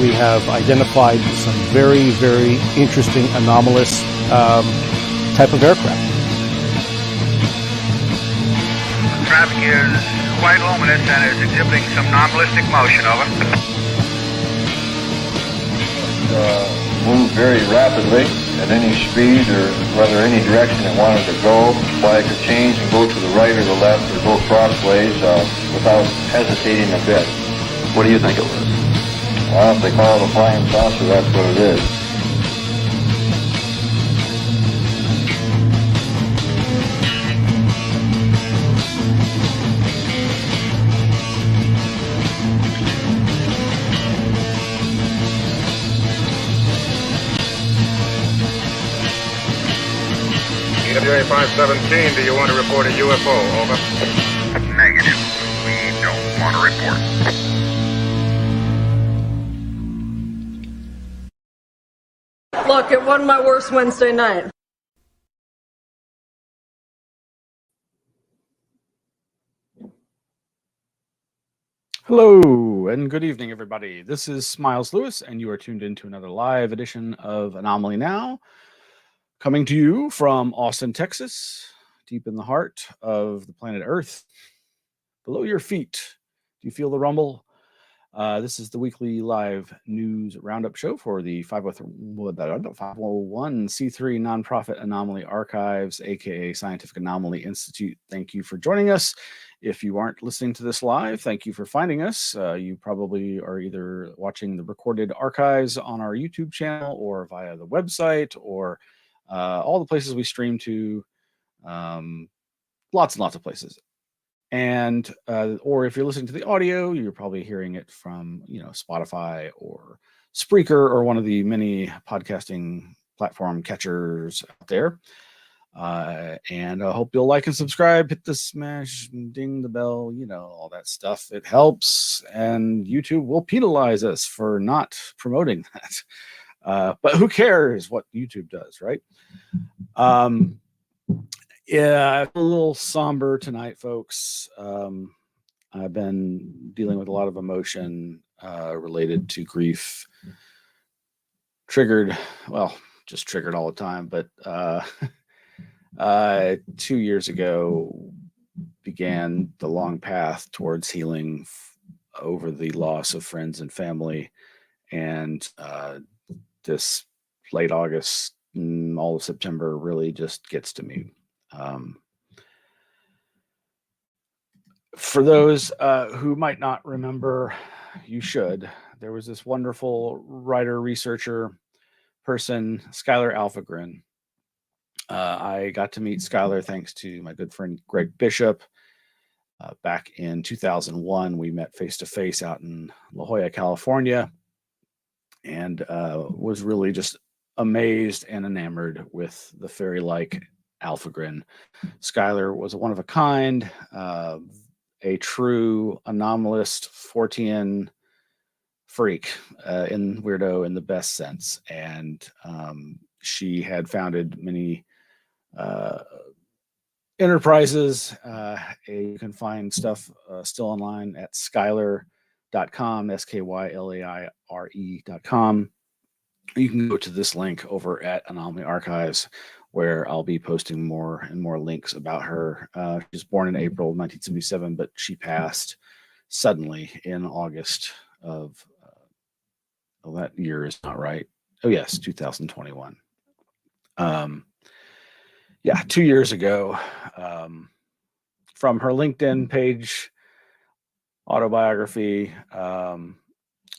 we have identified some very, very interesting anomalous type of aircraft. Traffic is quite luminous and is exhibiting some non-ballistic motion. Over. Move very rapidly at any speed or whether any direction it wanted to go. Why it could change and go to the right or the left or go crossways without hesitating a bit. What do you think it was? Well, if they call it a flying saucer, that's what it is. EWA 517, do you want to report a UFO? Over. Negative. We don't want to report. Look, it wasn't my worst Wednesday night. Hello and good evening, everybody. This is Miles Lewis, and you are tuned into another live edition of Anomaly Now, coming to you from Austin, Texas, deep in the heart of the planet Earth. Below your feet, do you feel the rumble? This is the weekly live news roundup show for the 501c3 nonprofit Anomaly Archives, aka Scientific Anomaly Institute. Thank you for joining us. If you aren't listening to this live, thank you for finding us. You probably are either watching the recorded archives on our YouTube channel or via the website or all the places we stream to, lots and lots of places. And or if you're listening to the audio, you're probably hearing it from Spotify or Spreaker or one of the many podcasting platform catchers out there. And I hope you'll like and subscribe, hit the smash, ding the bell, all that stuff. It helps, and YouTube will penalize us for not promoting that. But who cares what YouTube does, right? Yeah, a little somber tonight, folks. I've been dealing with a lot of emotion related to grief. Just triggered all the time. But 2 years ago began the long path towards healing over the loss of friends and family. And this late August, all of September really just gets to me. For those who might not remember, you should. There was this wonderful writer, researcher person, Skylaire Alfvegren. I got to meet Skylaire thanks to my good friend Greg Bishop. Back in 2001, we met face-to-face out in La Jolla, California, and was really just amazed and enamored with the fairy-like Alfvegren. Skylaire was a one-of-a-kind, a true anomalous Fortean freak, weirdo in the best sense. And she had founded many enterprises. You can find stuff still online at Skylaire.com, SKYLAIRE.com. You can go to this link over at Anomaly Archives, where I'll be posting more and more links about her. She was born in April 1977, but she passed suddenly in August of, that year is not right. Oh yes, 2021. 2 years ago. From her LinkedIn page, autobiography,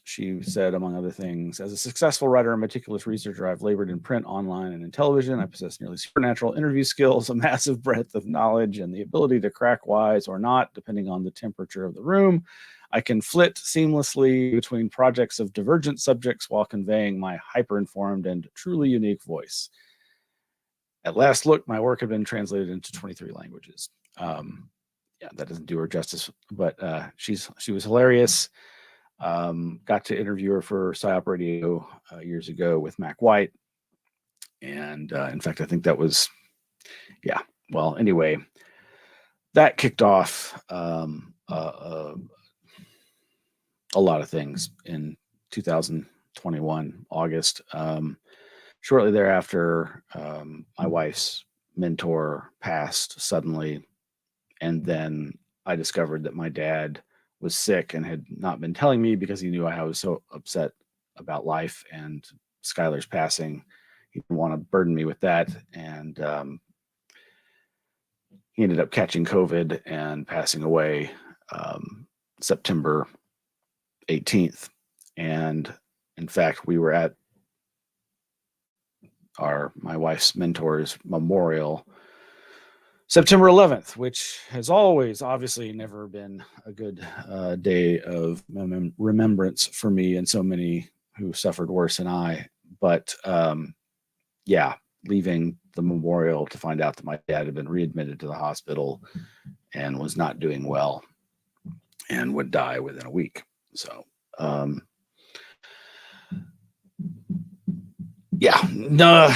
she said, among other things, as a successful writer and meticulous researcher, I've labored in print, online, and in television. I possess nearly supernatural interview skills, a massive breadth of knowledge, and the ability to crack wise or not, depending on the temperature of the room. I can flit seamlessly between projects of divergent subjects while conveying my hyper-informed and truly unique voice. At last look, my work had been translated into 23 languages. That doesn't do her justice, but she was hilarious. Got to interview her for PsyOp Radio years ago with Mac White. And in fact, I think that was, anyway, that kicked off a lot of things in 2021, August. Shortly thereafter, my wife's mentor passed suddenly. And then I discovered that my dad was sick and had not been telling me because he knew I was so upset about life and Skylare's passing. He didn't want to burden me with that. And he ended up catching COVID and passing away September 18th. And in fact, we were at my wife's mentor's memorial September 11th, which has always obviously never been a good day of remembrance for me and so many who suffered worse than I. But yeah, leaving the memorial to find out that my dad had been readmitted to the hospital and was not doing well and would die within a week. So yeah, no,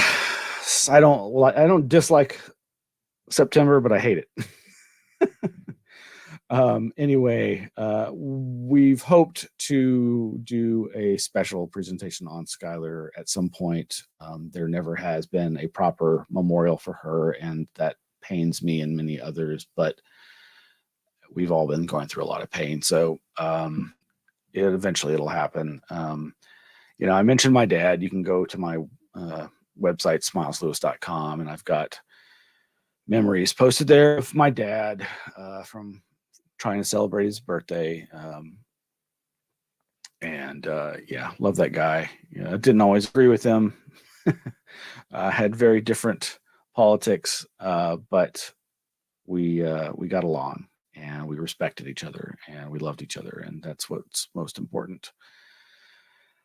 I don't dislike September, but I hate it. Anyway, we've hoped to do a special presentation on Skylaire at some point. There never has been a proper memorial for her, and that pains me and many others, but we've all been going through a lot of pain. So eventually it'll happen. I mentioned my dad. You can go to my website, smileslewis.com, and I've got memories posted there of my dad from trying to celebrate his birthday. Yeah, love that guy. I didn't always agree with him. Had very different politics, but we got along and we respected each other and we loved each other, and that's what's most important.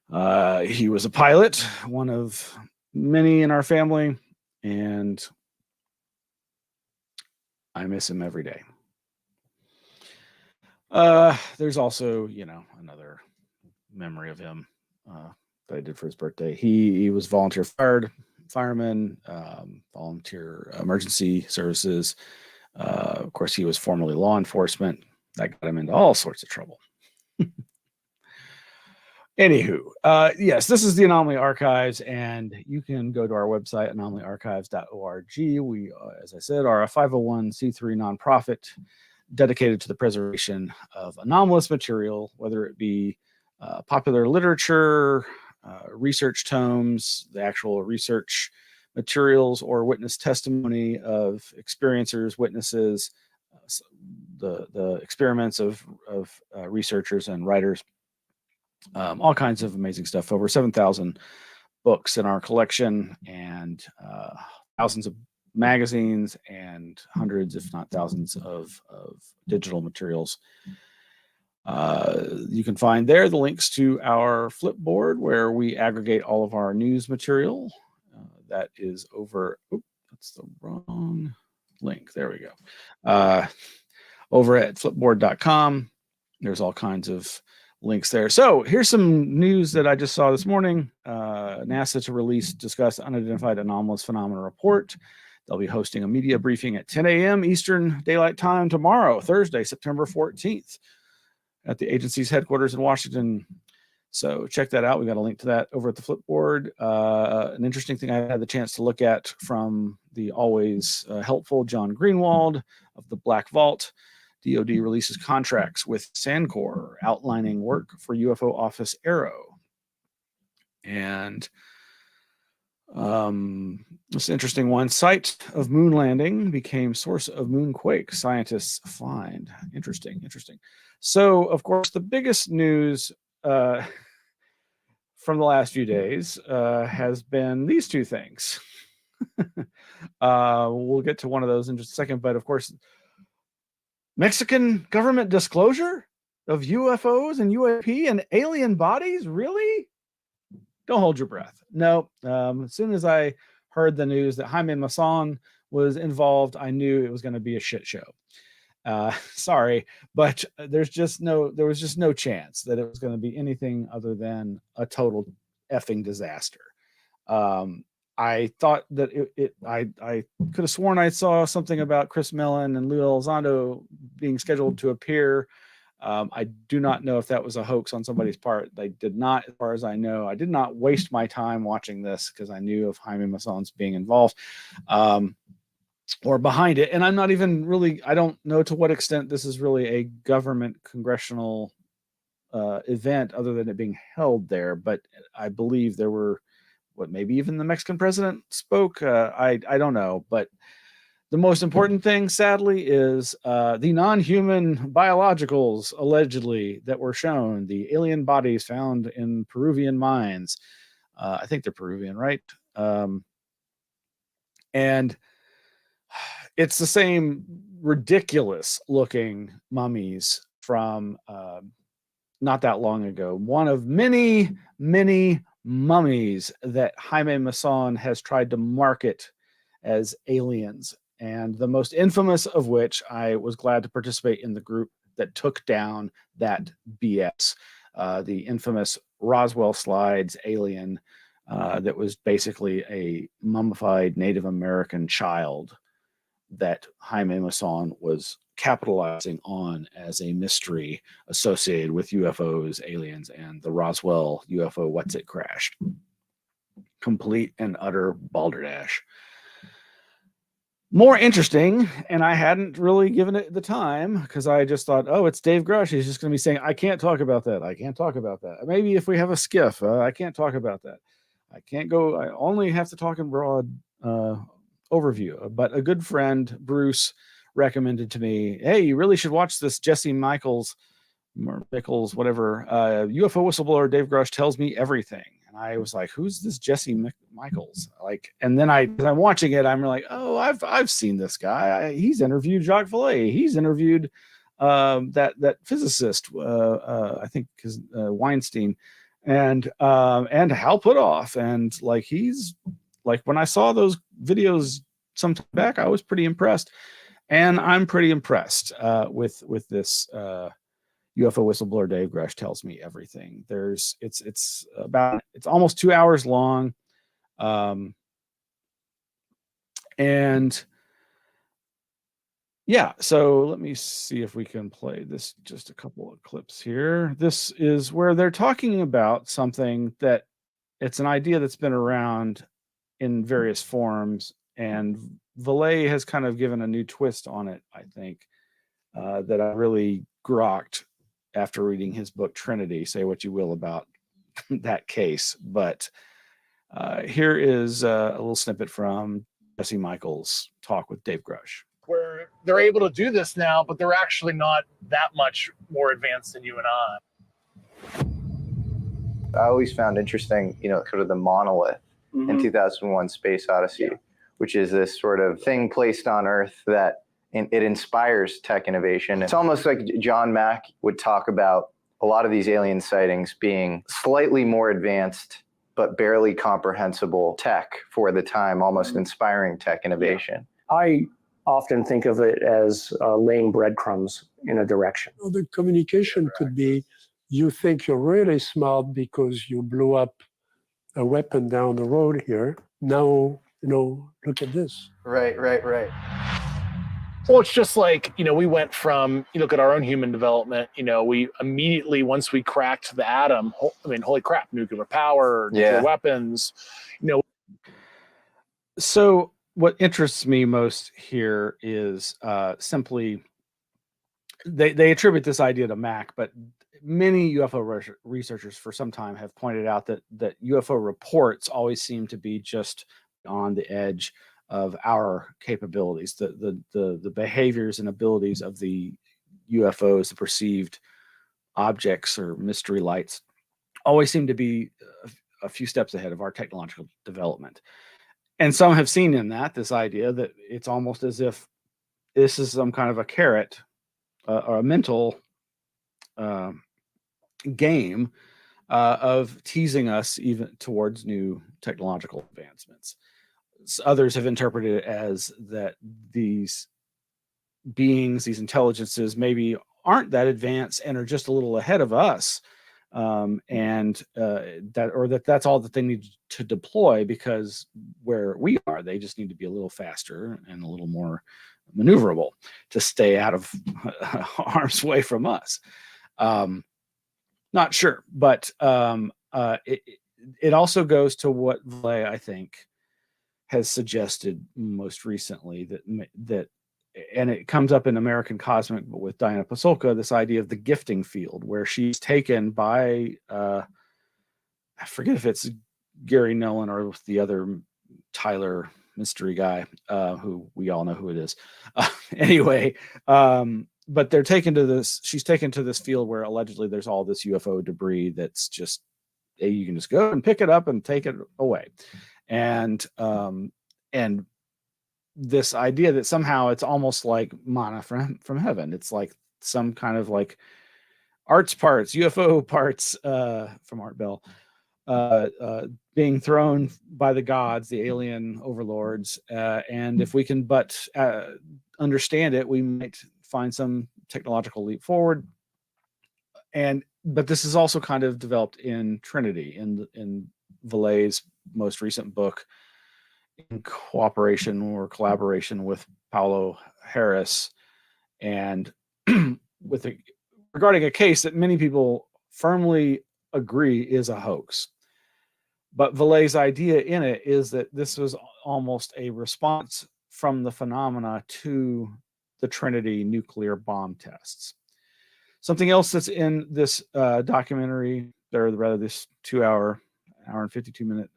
He was a pilot, one of many in our family, and I miss him every day. There's also, another memory of him that I did for his birthday. He was volunteer fireman, volunteer emergency services. Of course, he was formerly law enforcement. That got him into all sorts of trouble. Anywho, yes, this is the Anomaly Archives, and you can go to our website, anomalyarchives.org. We, as I said, are a 501c3 nonprofit dedicated to the preservation of anomalous material, whether it be popular literature, research tomes, the actual research materials, or witness testimony of experiencers, witnesses, the experiments of researchers and writers. All kinds of amazing stuff. Over 7,000 books in our collection, and thousands of magazines, and hundreds, if not thousands, of digital materials. You can find there the links to our Flipboard, where we aggregate all of our news material. That is over. That's the wrong link. There we go. Over at flipboard.com. There's all kinds of links there. So here's some news that I just saw this morning. NASA to discuss unidentified anomalous phenomena report. They'll be hosting a media briefing at 10 a.m. Eastern Daylight Time tomorrow, Thursday, September 14th, at the agency's headquarters in Washington. So check that out. We got a link to that over at the Flipboard. An interesting thing I had the chance to look at from the always helpful John Greenwald of the Black Vault. DoD releases contracts with Sancor outlining work for UFO Office Arrow. And this interesting one. Site of moon landing became source of moonquake, scientists find. Interesting. So, of course, the biggest news from the last few days has been these two things. We'll get to one of those in just a second, but of course, Mexican government disclosure of UFOs and UAP and alien bodies? Really? Don't hold your breath. No. As soon as I heard the news that Jaime Maussan was involved, I knew it was going to be a shit show. Sorry, but there was just no chance that it was going to be anything other than a total effing disaster. I thought that I could have sworn I saw something about Chris Mellon and Lou Elizondo being scheduled to appear I do not know if that was a hoax on somebody's part. They did not, as far as I know. I did not waste my time watching this because I knew of Jaime Maussan's being involved or behind it. And I'm not even really, I don't know to what extent this is really a government congressional event other than it being held there. But I believe there were, maybe even the Mexican president spoke. I don't know. But the most important thing, sadly, is the non-human biologicals, allegedly, that were shown, the alien bodies found in Peruvian mines. I think they're Peruvian, right? And it's the same ridiculous-looking mummies from not that long ago. One of many, many mummies that Jaime Maussan has tried to market as aliens. And the most infamous of which, I was glad to participate in the group that took down that BS. The infamous Roswell Slides alien that was basically a mummified Native American child that Jaime Maussan was capitalizing on as a mystery associated with UFOs, aliens, and the Roswell UFO What's It crash. Complete and utter balderdash. More interesting, and I hadn't really given it the time because I just thought, oh, it's Dave Grush. He's just going to be saying, I can't talk about that. I can't talk about that. Maybe if we have a skiff, I can't talk about that. I can't go. I only have to talk in broad overview. But a good friend, Bruce, recommended to me, hey, you really should watch this Jesse Michaels, whatever, UFO whistleblower Dave Grush tells me everything. I was like, who's this Jesse Michaels? Like, and then as I'm watching it, I'm like, oh, I've seen this guy. He's interviewed Jacques Vallée. He's interviewed that physicist, I think, Weinstein, and Hal Puthoff. And like, he's like, when I saw those videos some time back, I was pretty impressed, and I'm pretty impressed with this. UFO whistleblower Dave Grush tells me everything. It's almost 2 hours long. And yeah, so let me see if we can play this, just a couple of clips here. This is where they're talking about something that it's an idea that's been around in various forms, and Vallée has kind of given a new twist on it, I think, that I really grokked after reading his book Trinity. Say what you will about that case, but here is a little snippet from Jesse Michaels' talk with Dave Grush. Where they're able to do this now, but they're actually not that much more advanced than you and I. I always found interesting, sort of the monolith in 2001 Space Odyssey, which is this sort of thing placed on Earth that it inspires tech innovation. It's almost like John Mack would talk about a lot of these alien sightings being slightly more advanced, but barely comprehensible tech for the time, almost inspiring tech innovation. I often think of it as laying breadcrumbs in a direction. Well, the communication could be, you think you're really smart because you blew up a weapon down the road here. Now, look at this. Right. Well, it's just like, we went from, you look at our own human development, we immediately, once we cracked the atom, holy crap, nuclear power, nuclear weapons, So what interests me most here is simply, they attribute this idea to Mac, but many UFO researchers for some time have pointed out that UFO reports always seem to be just on the edge of our capabilities, the behaviors and abilities of the UFOs, the perceived objects or mystery lights, always seem to be a few steps ahead of our technological development. And some have seen in that this idea that it's almost as if this is some kind of a carrot or a mental game of teasing us even towards new technological advancements. Others have interpreted it as that these beings, these intelligences, maybe aren't that advanced and are just a little ahead of us, That's all that they need to deploy, because where we are, they just need to be a little faster and a little more maneuverable to stay out of harm's way from us. Not sure, but it also goes to what Vallée, I think, has suggested most recently, that and it comes up in American Cosmic, but with Diana Pasulka, this idea of the gifting field, where she's taken by I forget if it's Gary Nolan or the other Tyler mystery guy, who we all know who it is. Anyway, but they're taken to this. She's taken to this field where allegedly there's all this UFO debris that's just, you can just go and pick it up and take it away, and this idea that somehow it's almost like manna from heaven. It's like some kind of like arts parts, UFO parts from Art Bell, being thrown by the gods, the alien overlords. And if we can but understand it, we might find some technological leap forward. But this is also kind of developed in Trinity, in Vallée's most recent book, in cooperation or collaboration with Paulo Harris, and regarding a case that many people firmly agree is a hoax. But Vallée's idea in it is that this was almost a response from the phenomena to the Trinity nuclear bomb tests. Something else that's in this documentary, or rather this 2-hour and 52-minute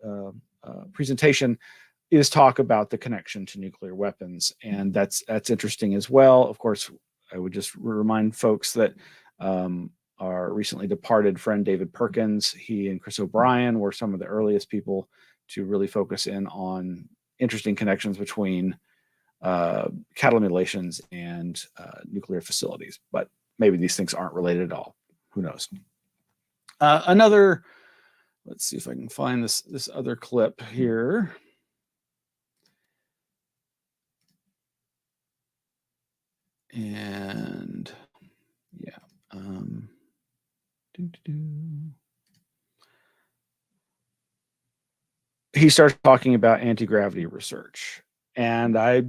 presentation, is talk about the connection to nuclear weapons, and that's interesting as well. Of course, I would just remind folks that our recently departed friend David Perkins, he and Chris O'Brien were some of the earliest people to really focus in on interesting connections between cattle mutilations and nuclear facilities. But maybe these things aren't related at all. Who knows? Let's see if I can find this other clip here. And yeah, he starts talking about anti-gravity research, and I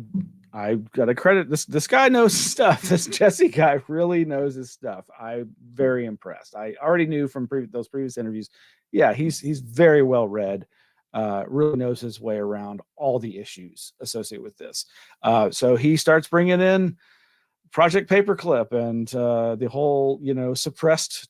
gotta credit this guy knows his stuff. This Jesse guy really knows his stuff. I'm very impressed. I already knew from those previous interviews. Yeah, he's very well read. Really knows his way around all the issues associated with this. So he starts bringing in Project Paperclip and the whole, suppressed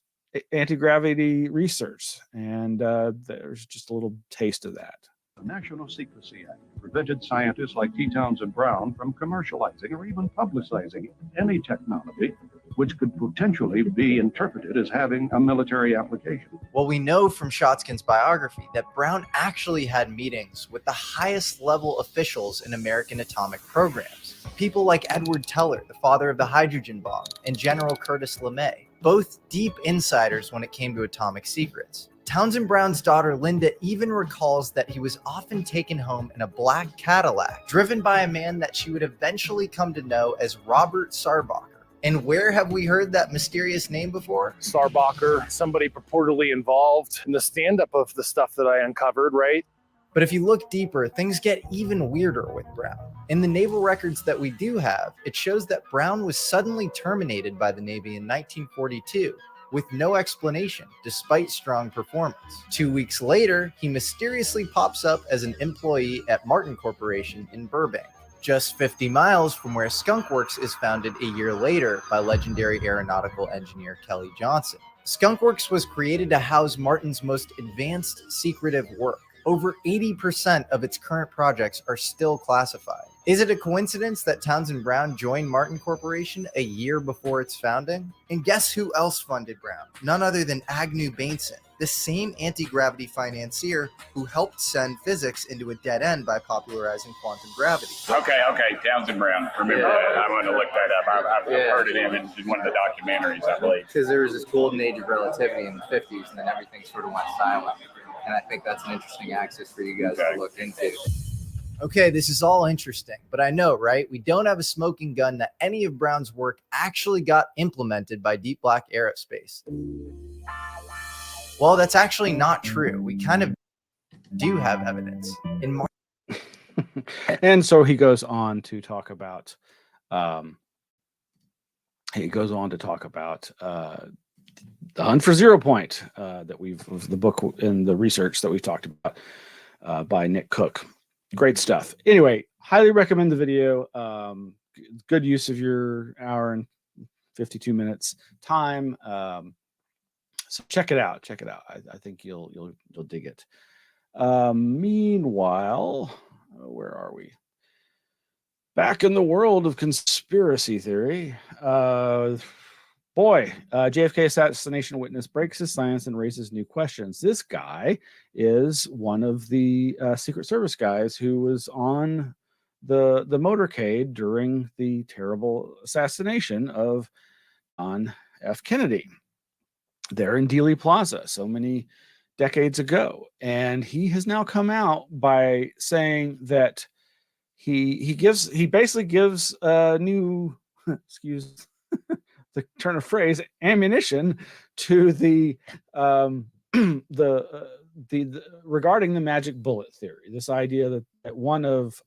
anti-gravity research. And there's just a little taste of that. The National Secrecy Act prevented scientists like T. Townsend Brown from commercializing or even publicizing any technology which could potentially be interpreted as having a military application. Well, we know from Shotskin's biography that Brown actually had meetings with the highest level officials in American atomic programs. People like Edward Teller, the father of the hydrogen bomb, and General Curtis LeMay, both deep insiders when it came to atomic secrets. Townsend Brown's daughter Linda even recalls that he was often taken home in a black Cadillac, driven by a man that she would eventually come to know as Robert Sarbacher. And where have we heard that mysterious name before? Sarbacher, somebody purportedly involved in the stand-up of the stuff that I uncovered, right? But if you look deeper, things get even weirder with Brown. In the naval records that we do have, it shows that Brown was suddenly terminated by the Navy in 1942 with no explanation, despite strong performance. 2 weeks later, he mysteriously pops up as an employee at Martin Corporation in Burbank, just 50 miles from where Skunk Works is founded a year later by legendary aeronautical engineer Kelly Johnson. Skunk Works was created to house Martin's most advanced secretive work. Over 80% of its current projects are still classified. Is it a coincidence that Townsend Brown joined Martin Corporation a year before its founding? And guess who else funded Brown? None other than Agnew Bainson, the same anti-gravity financier who helped send physics into a dead end by popularizing quantum gravity. Okay, Townsend Brown. Remember that. I wanted to look that up. I've heard of him in one of the documentaries, I believe. Because there was this golden age of relativity in the 50s, and then everything sort of went silent. And I think that's an interesting axis for you guys to look into. Okay, this is all interesting, but I know, right? We don't have a smoking gun that any of Brown's work actually got implemented by Deep Black Aerospace. Well, that's actually not true. We kind of do have evidence. In March. And so he goes on to talk about the Hunt for Zero Point that the book and the research that we've talked about by Nick Cook. Great stuff. Anyway, highly recommend the video. Good use of your hour and 52 minutes time. So check it out. I think you'll dig it. Meanwhile, where are we? Back in the world of conspiracy theory. JFK assassination witness breaks his silence and raises new questions. This guy is one of the Secret Service guys who was on the motorcade during the terrible assassination of John F. Kennedy there in Dealey Plaza so many decades ago. And he has now come out by saying that he basically gives new excuse the turn of phrase, ammunition to the regarding the magic bullet theory. This idea that one of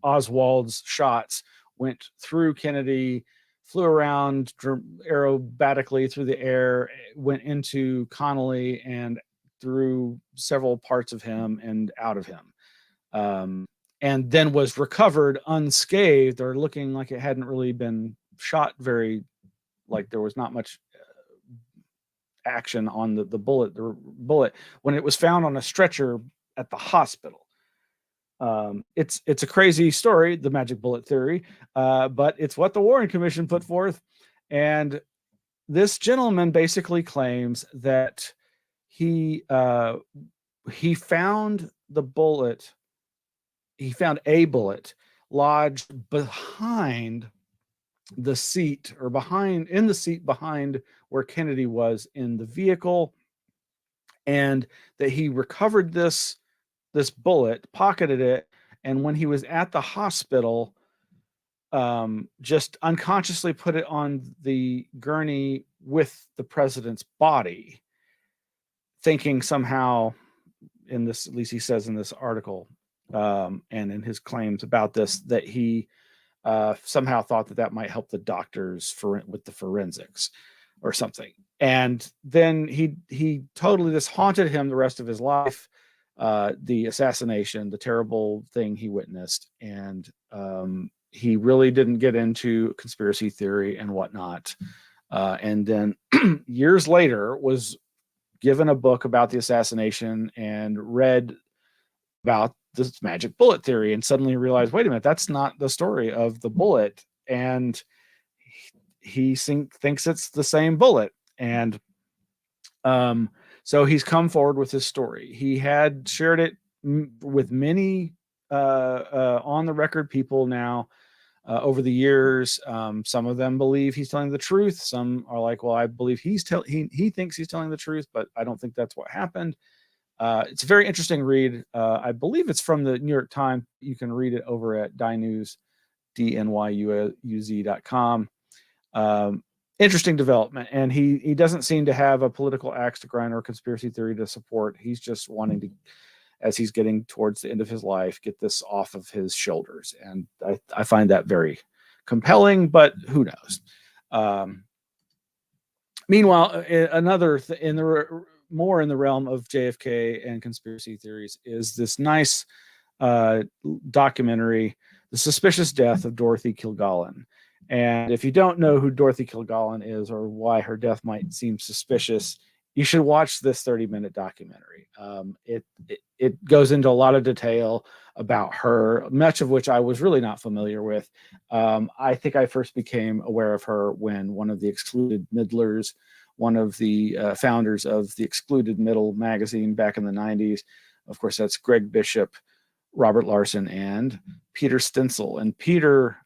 Oswald's shots went through Kennedy, flew around aerobatically through the air, went into Connolly and through several parts of him and out of him, and then was recovered unscathed, or looking like it hadn't really been shot very, like there was not much action on the bullet when it was found on a stretcher at the hospital. It's a crazy story, the magic bullet theory, but it's what the Warren Commission put forth. And this gentleman basically claims that he found the bullet. He found a bullet lodged behind the seat, or in the seat behind where Kennedy was in the vehicle, and that he recovered this bullet, pocketed it, and when he was at the hospital, just unconsciously put it on the gurney with the president's body, thinking somehow, in this, at least he says in this article, and in his claims about this, that he somehow thought that might help the doctors with the forensics or something. And then he totally, this haunted him the rest of his life, the assassination, the terrible thing he witnessed. And he really didn't get into conspiracy theory and whatnot. And then years later was given a book about the assassination and read about this magic bullet theory, and suddenly realized, wait a minute, that's not the story of the bullet. And he thinks it's the same bullet. And so he's come forward with his story. He had shared it with many on the record people now over the years. Some of them believe he's telling the truth. Some are like, well, I believe he thinks he's telling the truth, but I don't think that's what happened. It's a very interesting read. I believe it's from the New York Times. You can read it over at DNYUZ, DNYUZ.com. Interesting development. And he doesn't seem to have a political axe to grind or conspiracy theory to support. He's just wanting to, as he's getting towards the end of his life, get this off of his shoulders. And I find that very compelling, but who knows? Meanwhile, more in the realm of JFK and conspiracy theories is this nice documentary, The Suspicious Death of Dorothy Kilgallen. And if you don't know who Dorothy Kilgallen is or why her death might seem suspicious, you should watch this 30-minute documentary. It goes into a lot of detail about her, much of which I was really not familiar with. I think I first became aware of her when one of the Excluded Middlers, one of the founders of the Excluded Middle magazine back in the 90s. Of course, that's Greg Bishop, Robert Larson, and Peter Stencil. And Peter,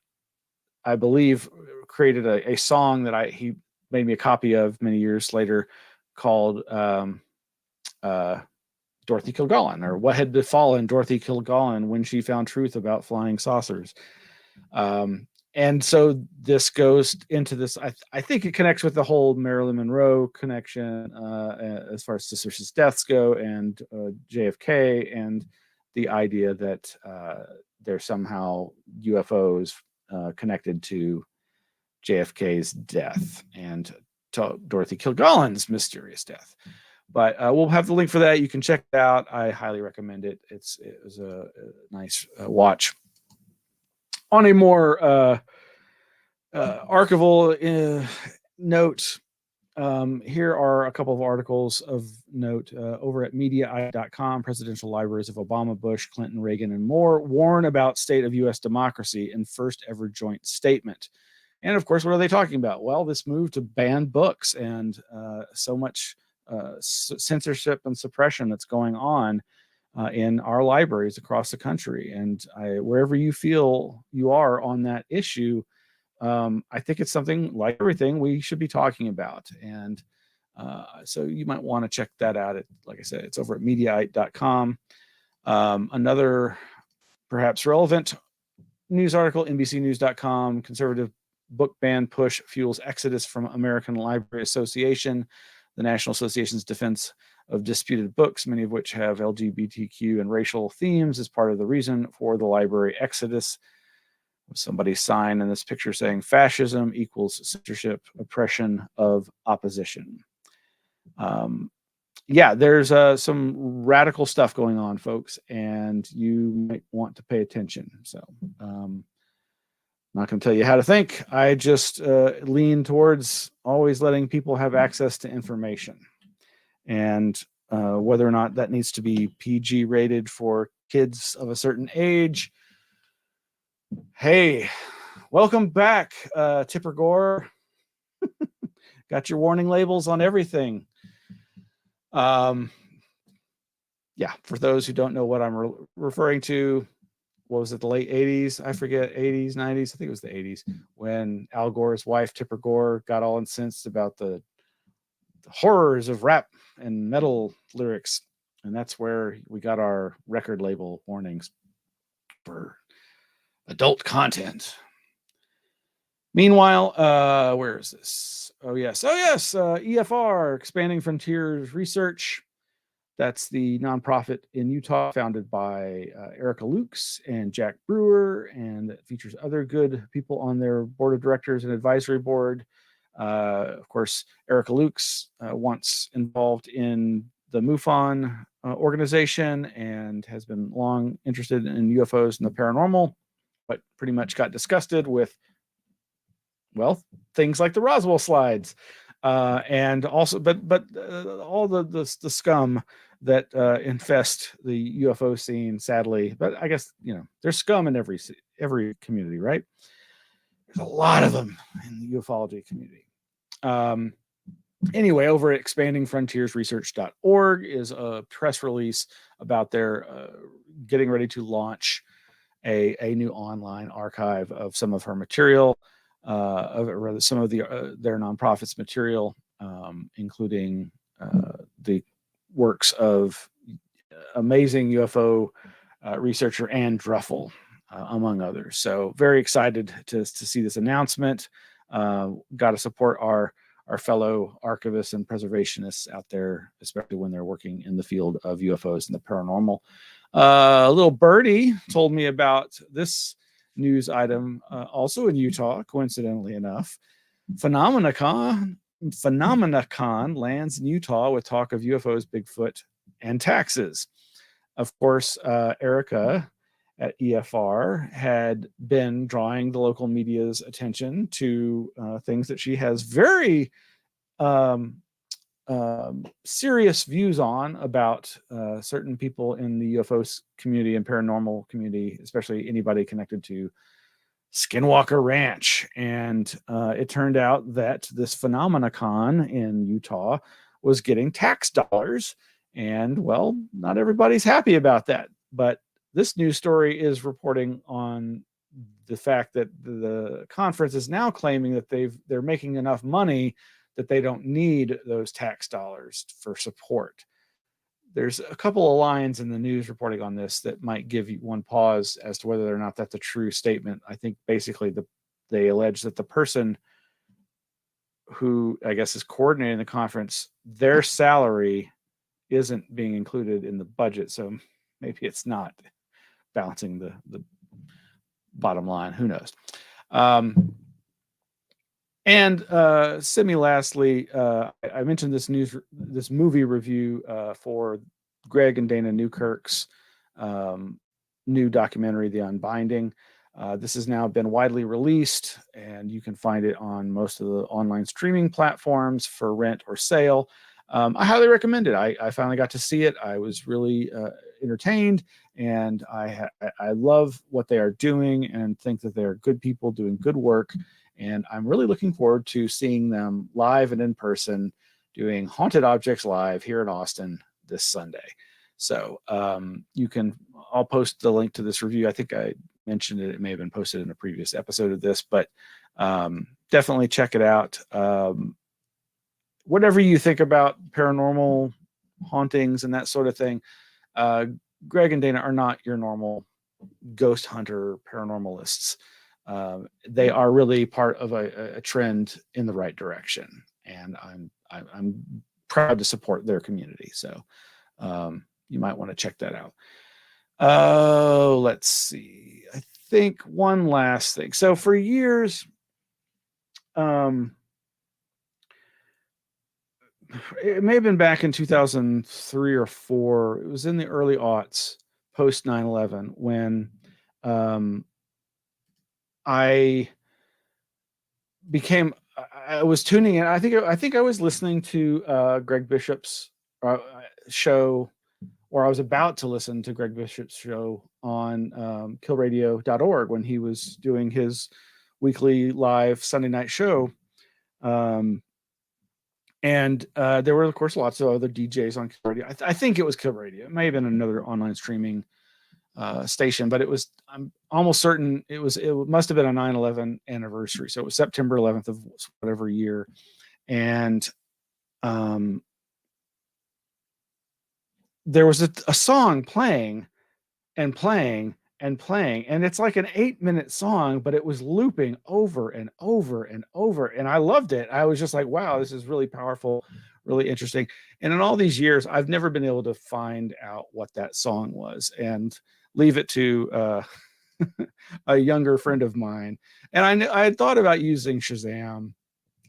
I believe, created a song that he made me a copy of many years later called Dorothy Kilgallen, or What Had Befallen Dorothy Kilgallen When She Found Truth About Flying Saucers. And so this goes into this. I think it connects with the whole Marilyn Monroe connection as far as suspicious deaths go, and JFK, and the idea that there's somehow UFOs connected to JFK's death and to Dorothy Kilgallen's mysterious death. But we'll have the link for that. You can check it out. I highly recommend it. It was a nice watch. On a more archival note, here are a couple of articles of note over at mediaeye.com. Presidential libraries of Obama, Bush, Clinton, Reagan, and more warn about state of U.S. democracy in first ever joint statement. And of course, what are they talking about? Well, this move to ban books and so much censorship and suppression that's going on in our libraries across the country. And wherever you feel you are on that issue, I think it's something, like everything, we should be talking about. And so you might want to check that out. Like I said, it's over at mediaeye.com. Another perhaps relevant news article, NBCnews.com, conservative book ban push fuels exodus from American Library Association. The National Association's defense of disputed books, many of which have LGBTQ and racial themes, is part of the reason for the library exodus. Somebody's sign in this picture saying fascism equals censorship, oppression of opposition. Yeah, there's some radical stuff going on, folks, and you might want to pay attention. So I'm not going to tell you how to think. I just lean towards always letting people have access to information. And whether or not that needs to be PG rated for kids of a certain age. Hey, welcome back, Tipper Gore. Got your warning labels on everything. Yeah, for those who don't know what I'm referring to, what was it, the late 80s? I forget, 80s, 90s? I think it was the 80s, when Al Gore's wife, Tipper Gore, got all incensed about the horrors of rap and metal lyrics. And that's where we got our record label warnings for adult content. Meanwhile, where is this? Oh, yes. EFR, Expanding Frontiers Research. That's the nonprofit in Utah founded by Erica Lukes and Jack Brewer, and it features other good people on their board of directors and advisory board. Of course, Erica Lukes once involved in the MUFON organization and has been long interested in UFOs and the paranormal, but pretty much got disgusted with, well, things like the Roswell slides, and also, but all the scum that infest the UFO scene, sadly. But I guess, there's scum in every community, right? There's a lot of them in the ufology community. Anyway, over at expandingfrontiersresearch.org is a press release about their getting ready to launch a new online archive of some of her material, some of their nonprofits material, including the works of amazing UFO researcher Ann Druffel, among others. So very excited to see this announcement. Got to support our fellow archivists and preservationists out there, especially when they're working in the field of UFOs and the paranormal. A little birdie told me about this news item, also in Utah, coincidentally enough. PhenomenaCon lands in Utah with talk of UFOs, Bigfoot, and taxes. Of course, Erica at EFR had been drawing the local media's attention to things that she has very serious views on about certain people in the UFO community and paranormal community, especially anybody connected to Skinwalker Ranch. And it turned out that this PhenomenaCon in Utah was getting tax dollars. And, well, not everybody's happy about that. But this news story is reporting on the fact that the conference is now claiming that they're making enough money that they don't need those tax dollars for support. There's a couple of lines in the news reporting on this that might give you one pause as to whether or not that's a true statement. I think basically the they allege that the person who I guess is coordinating the conference, their salary isn't being included in the budget. So maybe it's not balancing the bottom line. Who knows? And semi-lastly, I mentioned this movie review for Greg and Dana Newkirk's new documentary, The Unbinding. This has now been widely released, and you can find it on most of the online streaming platforms for rent or sale. I highly recommend it. I finally got to see it. I was really entertained, and I love what they are doing and think that they're good people doing good work. And I'm really looking forward to seeing them live and in person doing Haunted Objects Live here in Austin this Sunday. So I'll post the link to this review. I think I mentioned it. It may have been posted in a previous episode of this, but definitely check it out. Whatever you think about paranormal hauntings and that sort of thing, Greg and Dana are not your normal ghost hunter paranormalists. They are really part of a trend in the right direction, and I'm proud to support their community. So you might want to check that out. Let's see. I think one last thing. So for years, it may have been back in 2003 or 4. It was in the early aughts, post 9/11, when I was tuning in. I think I was listening to Greg Bishop's show, or I was about to listen to Greg Bishop's show on killradio.org when he was doing his weekly live Sunday night show. And there were, of course, lots of other DJs on Kill Radio. I think it was Kill Radio. It may have been another online streaming station, but I'm almost certain it must have been a 9/11 anniversary. So it was September 11th of whatever year. And there was a song playing and playing and playing, and it's like an 8-minute song, but it was looping over and over and over, and I loved it. I was just like, wow, this is really powerful, really interesting. And in all these years, I've never been able to find out what that song was and leave it to a younger friend of mine. And I had thought about using Shazam,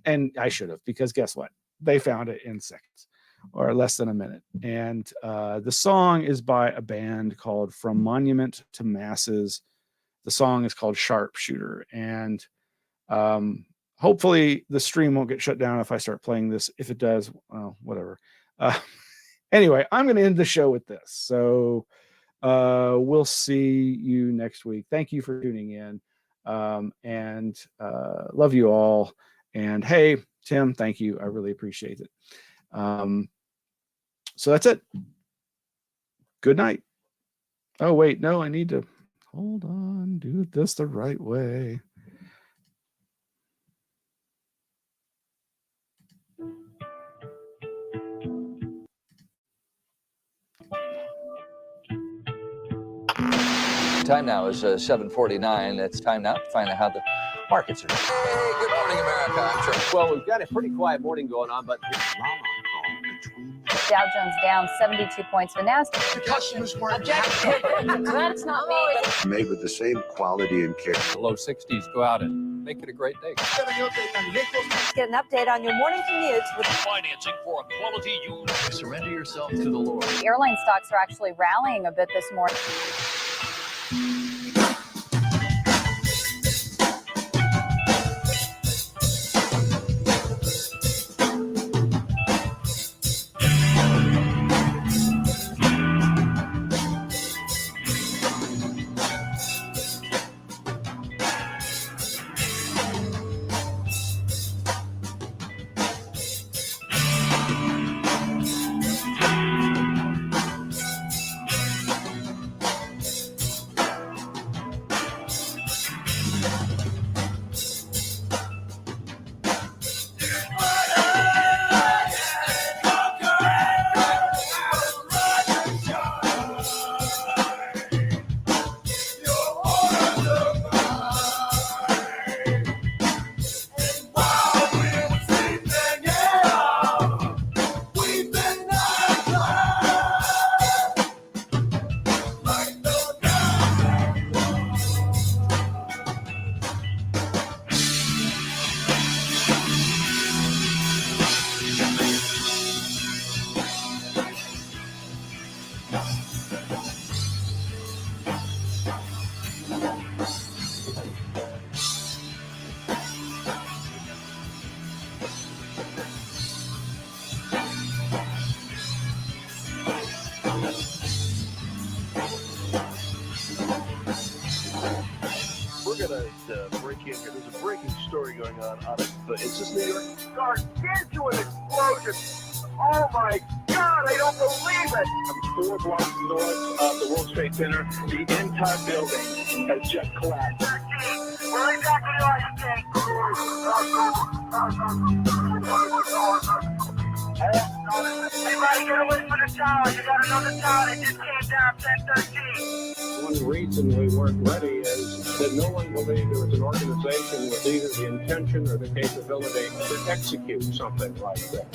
and I should have, because guess what? They found it in seconds, or less than a minute. And the song is by a band called From Monument to Masses. The song is called Sharpshooter. And hopefully the stream won't get shut down if I start playing this. If it does, well, whatever. Anyway, I'm going to end the show with this. So we'll see you next week. Thank you for tuning in. And love you all. And hey, Tim, thank you. I really appreciate it. So that's it. Good night. Oh, wait, no, I need to hold on, do this the right way. Time now is 7:49. It's time now to find out how the markets are doing. Hey, good morning, America. I'm sure. Well, we've got a pretty quiet morning going on, but Dow Jones down 72 points. The Nasdaq. The customers weren't That's not me. made with the same quality and care. the low 60s. Go out and make it a great day. Let's get an update on your morning commute with financing for a quality use. Surrender yourself to the Lord. airline stocks are actually rallying a bit this morning. breaking in here. There's a breaking story going on it. But is this New York? Gargantuan explosion! Oh my God, I don't believe it! I'm 4 blocks north of the World Trade Center. The entire building has just collapsed. 13, where exactly are you, Jake? Everybody get away from the tower. You gotta know the tower. It just came down 1013. One reason we weren't ready is that no one believed there was an organization with either the intention or the capability to execute something like that.